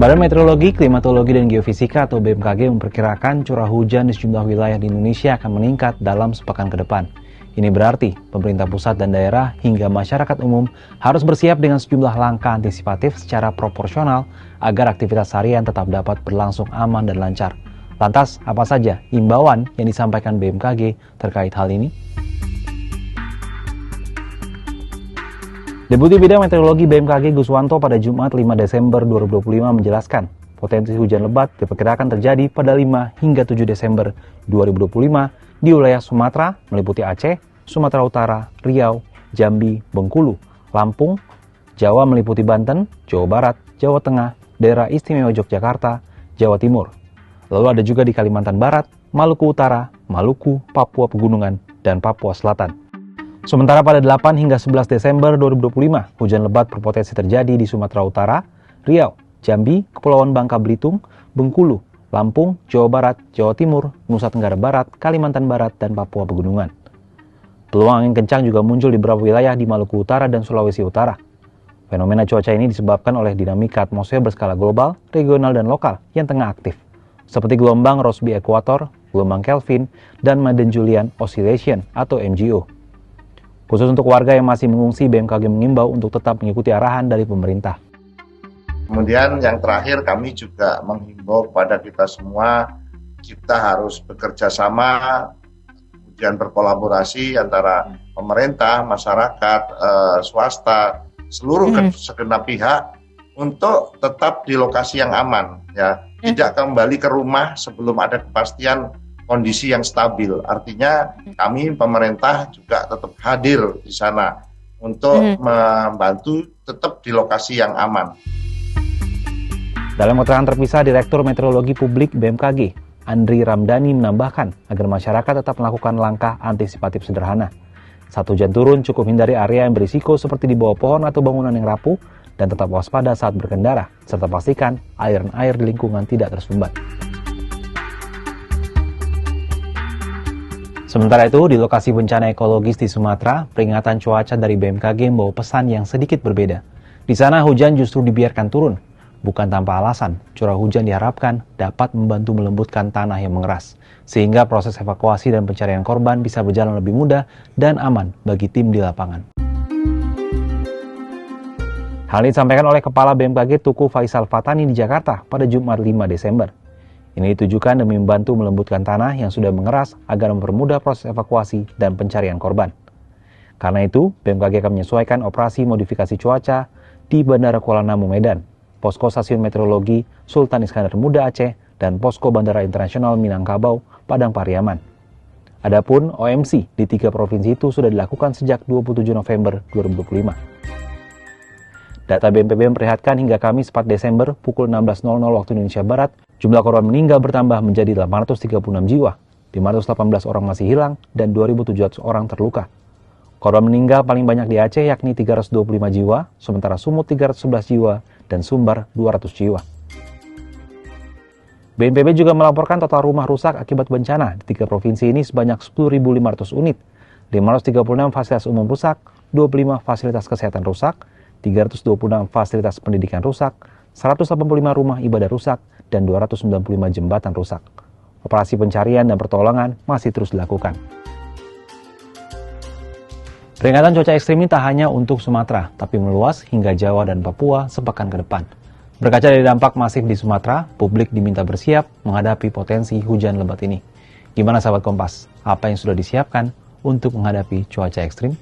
Badan Meteorologi, Klimatologi, dan Geofisika atau BMKG memperkirakan curah hujan di sejumlah wilayah di Indonesia akan meningkat dalam sepekan ke depan. Ini berarti pemerintah pusat dan daerah hingga masyarakat umum harus bersiap dengan sejumlah langkah antisipatif secara proporsional agar aktivitas harian tetap dapat berlangsung aman dan lancar. Lantas, apa saja imbauan yang disampaikan BMKG terkait hal ini? Deputi Bidang Meteorologi BMKG Guswanto pada Jumat 5 Desember 2025 menjelaskan, potensi hujan lebat diperkirakan terjadi pada 5 hingga 7 Desember 2025 di wilayah Sumatera, meliputi Aceh, Sumatera Utara, Riau, Jambi, Bengkulu, Lampung, Jawa meliputi Banten, Jawa Barat, Jawa Tengah, Daerah Istimewa Yogyakarta, Jawa Timur. Lalu ada juga di Kalimantan Barat, Maluku Utara, Maluku, Papua Pegunungan, dan Papua Selatan. Sementara pada 8 hingga 11 Desember 2025, hujan lebat berpotensi terjadi di Sumatera Utara, Riau, Jambi, Kepulauan Bangka Belitung, Bengkulu, Lampung, Jawa Barat, Jawa Timur, Nusa Tenggara Barat, Kalimantan Barat, dan Papua Pegunungan. Peluang angin kencang juga muncul di beberapa wilayah di Maluku Utara dan Sulawesi Utara. Fenomena cuaca ini disebabkan oleh dinamika atmosfer berskala global, regional, dan lokal yang tengah aktif, seperti gelombang Rossby Equator, gelombang Kelvin, dan Madden-Julian Oscillation atau MJO. Khusus untuk warga yang masih mengungsi, BMKG mengimbau untuk tetap mengikuti arahan dari pemerintah. Kemudian yang terakhir, kami juga menghimbau kepada kita semua, kita harus bekerja sama, kemudian berkolaborasi antara pemerintah, masyarakat, swasta, seluruh segenap pihak untuk tetap di lokasi yang aman, ya. Tidak kembali ke rumah sebelum ada kepastian kondisi yang stabil. Artinya kami pemerintah juga tetap hadir di sana untuk membantu tetap di lokasi yang aman. Dalam keterangan terpisah, Direktur Meteorologi Publik BMKG, Andri Ramdhani menambahkan agar masyarakat tetap melakukan langkah antisipatif sederhana. Saat hujan turun, cukup hindari area yang berisiko seperti di bawah pohon atau bangunan yang rapuh dan tetap waspada saat berkendara, serta pastikan aliran air di lingkungan tidak tersumbat. Sementara itu, di lokasi bencana ekologis di Sumatera, peringatan cuaca dari BMKG membawa pesan yang sedikit berbeda. Di sana hujan justru dibiarkan turun. Bukan tanpa alasan, curah hujan diharapkan dapat membantu melembutkan tanah yang mengeras, sehingga proses evakuasi dan pencarian korban bisa berjalan lebih mudah dan aman bagi tim di lapangan. Hal ini disampaikan oleh Kepala BMKG Tuku Faisal Fatani di Jakarta pada Jumat 5 Desember. Ini ditujukan demi membantu melembutkan tanah yang sudah mengeras agar mempermudah proses evakuasi dan pencarian korban. Karena itu, BMKG akan menyesuaikan operasi modifikasi cuaca di Bandara Kuala Namu Medan, Posko Stasiun Meteorologi Sultan Iskandar Muda Aceh, dan Posko Bandara Internasional Minangkabau, Padang Pariaman. Adapun OMC di 3 provinsi itu sudah dilakukan sejak 27 November 2025. Data BNPB memperlihatkan hingga Kamis 4 Desember pukul 16.00 waktu Indonesia Barat, jumlah korban meninggal bertambah menjadi 836 jiwa, 518 orang masih hilang, dan 2.700 orang terluka. Korban meninggal paling banyak di Aceh yakni 325 jiwa, sementara Sumut 311 jiwa, dan Sumbar 200 jiwa. BNPB juga melaporkan total rumah rusak akibat bencana di 3 provinsi ini sebanyak 10.500 unit, 536 fasilitas umum rusak, 25 fasilitas kesehatan rusak, 326 fasilitas pendidikan rusak, 185 rumah ibadah rusak, dan 295 jembatan rusak. Operasi pencarian dan pertolongan masih terus dilakukan. Peringatan cuaca ekstrim ini tak hanya untuk Sumatera, tapi meluas hingga Jawa dan Papua sepekan ke depan. Berkaca dari dampak masif di Sumatera, publik diminta bersiap menghadapi potensi hujan lebat ini. Gimana sahabat Kompas? Apa yang sudah disiapkan untuk menghadapi cuaca ekstrim?